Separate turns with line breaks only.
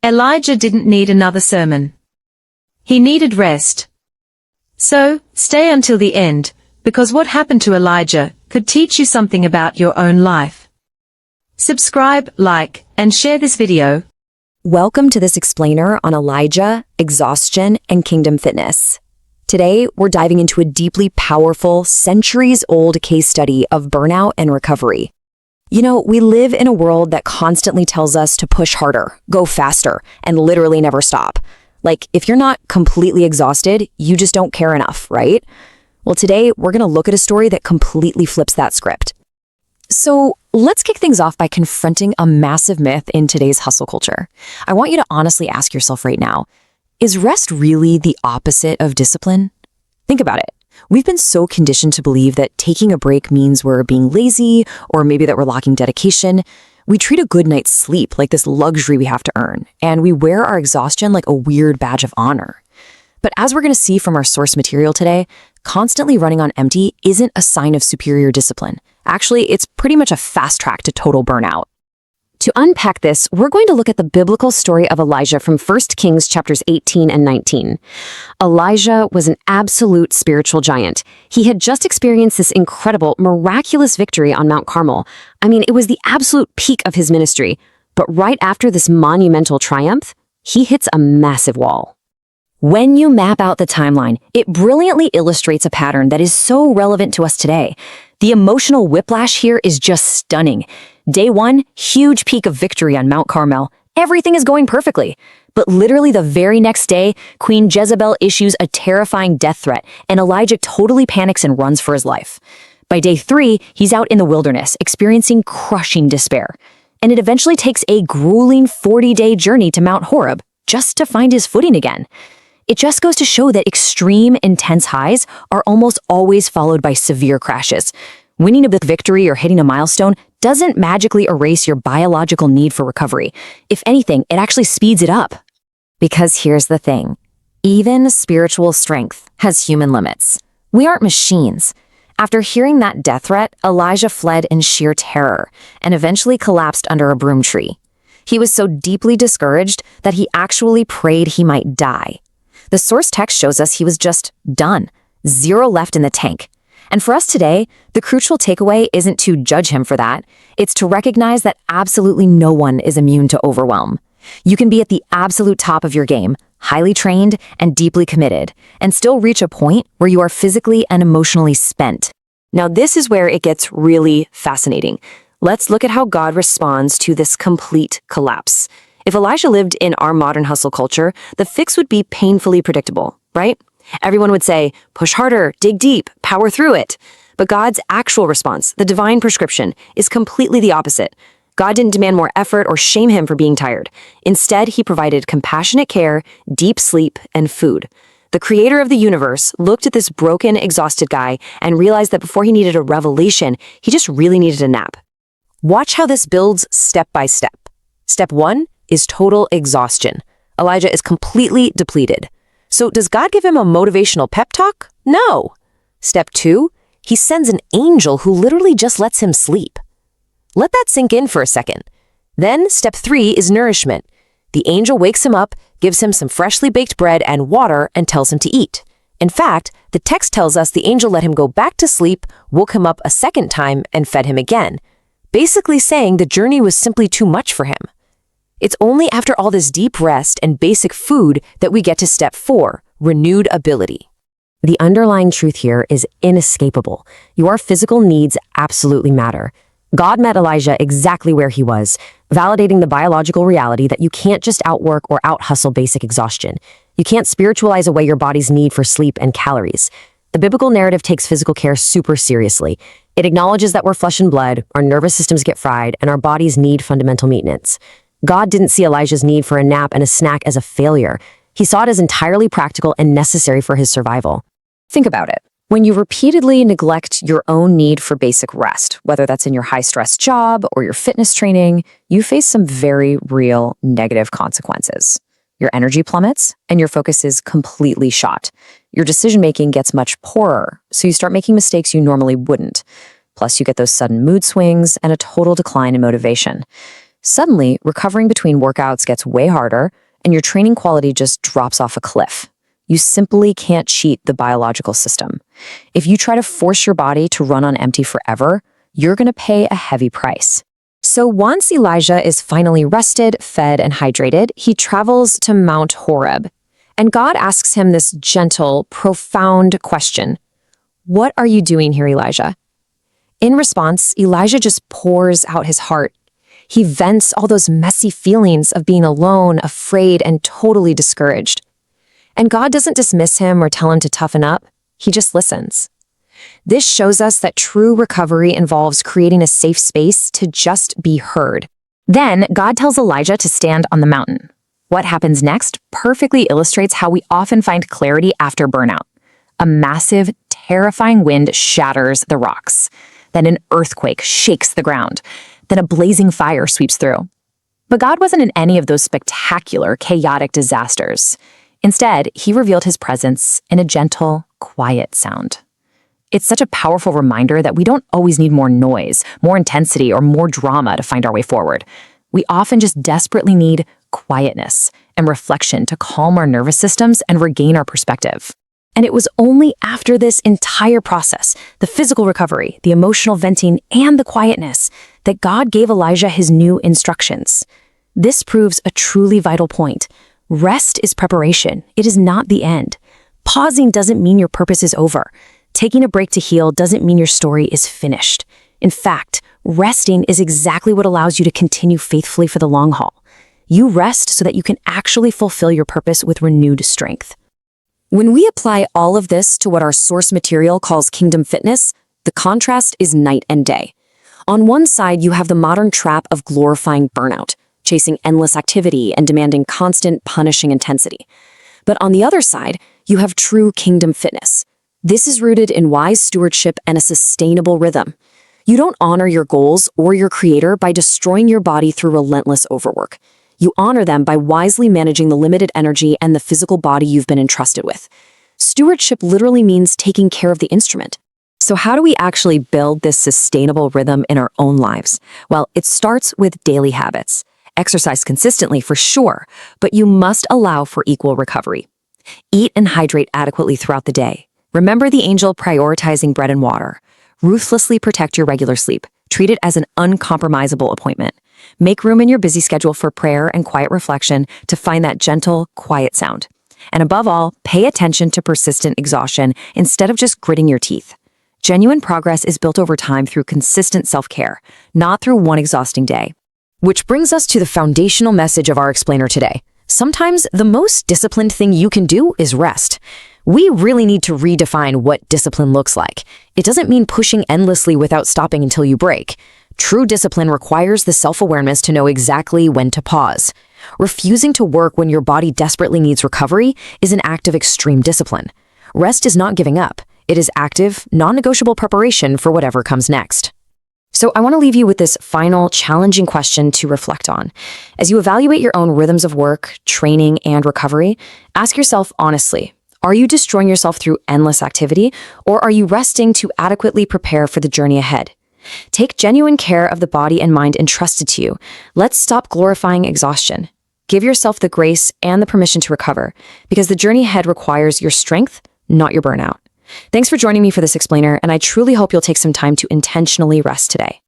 Elijah didn't need another sermon. He needed rest. So, stay until the end, because what happened to Elijah could teach you something about your own life. Subscribe, like, and share this video.
Welcome to this explainer on Elijah, exhaustion, and kingdom fitness. Today, we're diving into a deeply powerful, centuries-old case study of burnout and recovery. You know, we live in a world that constantly tells us to push harder, go faster, and literally never stop. Like, if you're not completely exhausted, you just don't care enough, right? Well, today, we're going to look at a story that completely flips that script. So, let's kick things off by confronting a massive myth in today's hustle culture. I want you to honestly ask yourself right now, is rest really the opposite of discipline? Think about it. We've been so conditioned to believe that taking a break means we're being lazy, or maybe that we're lacking dedication. We treat a good night's sleep like this luxury we have to earn, and we wear our exhaustion like a weird badge of honor. But as we're going to see from our source material today, constantly running on empty isn't a sign of superior discipline. Actually, it's pretty much a fast track to total burnout. To unpack this, we're going to look at the biblical story of Elijah from 1 Kings chapters 18 and 19. Elijah was an absolute spiritual giant. He had just experienced this incredible, miraculous victory on Mount Carmel. I mean, it was the absolute peak of his ministry. But right after this monumental triumph, he hits a massive wall. When you map out the timeline, it brilliantly illustrates a pattern that is so relevant to us today. The emotional whiplash here is just stunning. Day 1, huge peak of victory on Mount Carmel. Everything is going perfectly. But literally the very next day, Queen Jezebel issues a terrifying death threat, and Elijah totally panics and runs for his life. By day 3, he's out in the wilderness, experiencing crushing despair. And it eventually takes a grueling 40-day journey to Mount Horeb, just to find his footing again. It just goes to show that extreme, intense highs are almost always followed by severe crashes. Winning a big victory or hitting a milestone doesn't magically erase your biological need for recovery. If anything, it actually speeds it up. Because here's the thing. Even spiritual strength has human limits. We aren't machines. After hearing that death threat, Elijah fled in sheer terror and eventually collapsed under a broom tree. He was so deeply discouraged that he actually prayed he might die. The source text shows us he was just done. Zero left in the tank. And for us today, the crucial takeaway isn't to judge him for that. It's to recognize that absolutely no one is immune to overwhelm. You can be at the absolute top of your game, highly trained and deeply committed, and still reach a point where you are physically and emotionally spent. Now, this is where it gets really fascinating. Let's look at how God responds to this complete collapse. If Elijah lived in our modern hustle culture, the fix would be painfully predictable, right? Everyone would say, push harder, dig deep, power through it. But God's actual response, the divine prescription, is completely the opposite. God didn't demand more effort or shame him for being tired. Instead, he provided compassionate care, deep sleep, and food. The creator of the universe looked at this broken, exhausted guy and realized that before he needed a revelation, he just really needed a nap. Watch how this builds step by step. Step 1 is total exhaustion. Elijah is completely depleted. So does God give him a motivational pep talk? No. Step 2, he sends an angel who literally just lets him sleep. Let that sink in for a second. Then step 3 is nourishment. The angel wakes him up, gives him some freshly baked bread and water, and tells him to eat. In fact, the text tells us the angel let him go back to sleep, woke him up a second time, and fed him again, basically saying the journey was simply too much for him. It's only after all this deep rest and basic food that we get to step 4, renewed ability. The underlying truth here is inescapable. Your physical needs absolutely matter. God met Elijah exactly where he was, validating the biological reality that you can't just outwork or out-hustle basic exhaustion. You can't spiritualize away your body's need for sleep and calories. The biblical narrative takes physical care super seriously. It acknowledges that we're flesh and blood, our nervous systems get fried, and our bodies need fundamental maintenance. God didn't see Elijah's need for a nap and a snack as a failure. He saw it as entirely practical and necessary for his survival. Think about it. When you repeatedly neglect your own need for basic rest, whether that's in your high-stress job or your fitness training, you face some very real negative consequences. Your energy plummets and your focus is completely shot. Your decision-making gets much poorer, so you start making mistakes you normally wouldn't. Plus, you get those sudden mood swings and a total decline in motivation. Suddenly, recovering between workouts gets way harder, and your training quality just drops off a cliff. You simply can't cheat the biological system. If you try to force your body to run on empty forever, you're going to pay a heavy price. So once Elijah is finally rested, fed, and hydrated, he travels to Mount Horeb. And God asks him this gentle, profound question. What are you doing here, Elijah? In response, Elijah just pours out his heart. He vents all those messy feelings of being alone, afraid, and totally discouraged. And God doesn't dismiss him or tell him to toughen up. He just listens. This shows us that true recovery involves creating a safe space to just be heard. Then God tells Elijah to stand on the mountain. What happens next perfectly illustrates how we often find clarity after burnout. A massive, terrifying wind shatters the rocks. Then an earthquake shakes the ground. Then a blazing fire sweeps through. But God wasn't in any of those spectacular, chaotic disasters. Instead, he revealed his presence in a gentle, quiet sound. It's such a powerful reminder that we don't always need more noise, more intensity, or more drama to find our way forward. We often just desperately need quietness and reflection to calm our nervous systems and regain our perspective. And it was only after this entire process, the physical recovery, the emotional venting, and the quietness, that God gave Elijah his new instructions. This proves a truly vital point. Rest is preparation. It is not the end. Pausing doesn't mean your purpose is over. Taking a break to heal doesn't mean your story is finished. In fact, resting is exactly what allows you to continue faithfully for the long haul. You rest so that you can actually fulfill your purpose with renewed strength. When we apply all of this to what our source material calls kingdom fitness, the contrast is night and day. On one side, you have the modern trap of glorifying burnout, chasing endless activity and demanding constant, punishing intensity. But on the other side, you have true kingdom fitness. This is rooted in wise stewardship and a sustainable rhythm. You don't honor your goals or your creator by destroying your body through relentless overwork. You honor them by wisely managing the limited energy and the physical body you've been entrusted with. Stewardship literally means taking care of the instrument. So how do we actually build this sustainable rhythm in our own lives? Well, it starts with daily habits. Exercise consistently for sure, but you must allow for equal recovery. Eat and hydrate adequately throughout the day. Remember the angel prioritizing bread and water. Ruthlessly protect your regular sleep. Treat it as an uncompromisable appointment. Make room in your busy schedule for prayer and quiet reflection to find that gentle, quiet sound. And above all, pay attention to persistent exhaustion instead of just gritting your teeth. Genuine progress is built over time through consistent self-care, not through one exhausting day. Which brings us to the foundational message of our explainer today. Sometimes the most disciplined thing you can do is rest. We really need to redefine what discipline looks like. It doesn't mean pushing endlessly without stopping until you break. True discipline requires the self-awareness to know exactly when to pause. Refusing to work when your body desperately needs recovery is an act of extreme discipline. Rest is not giving up. It is active, non-negotiable preparation for whatever comes next. So I want to leave you with this final challenging question to reflect on. As you evaluate your own rhythms of work, training, and recovery, ask yourself honestly, are you destroying yourself through endless activity, or are you resting to adequately prepare for the journey ahead? Take genuine care of the body and mind entrusted to you. Let's stop glorifying exhaustion. Give yourself the grace and the permission to recover, because the journey ahead requires your strength, not your burnout. Thanks for joining me for this explainer, and I truly hope you'll take some time to intentionally rest today.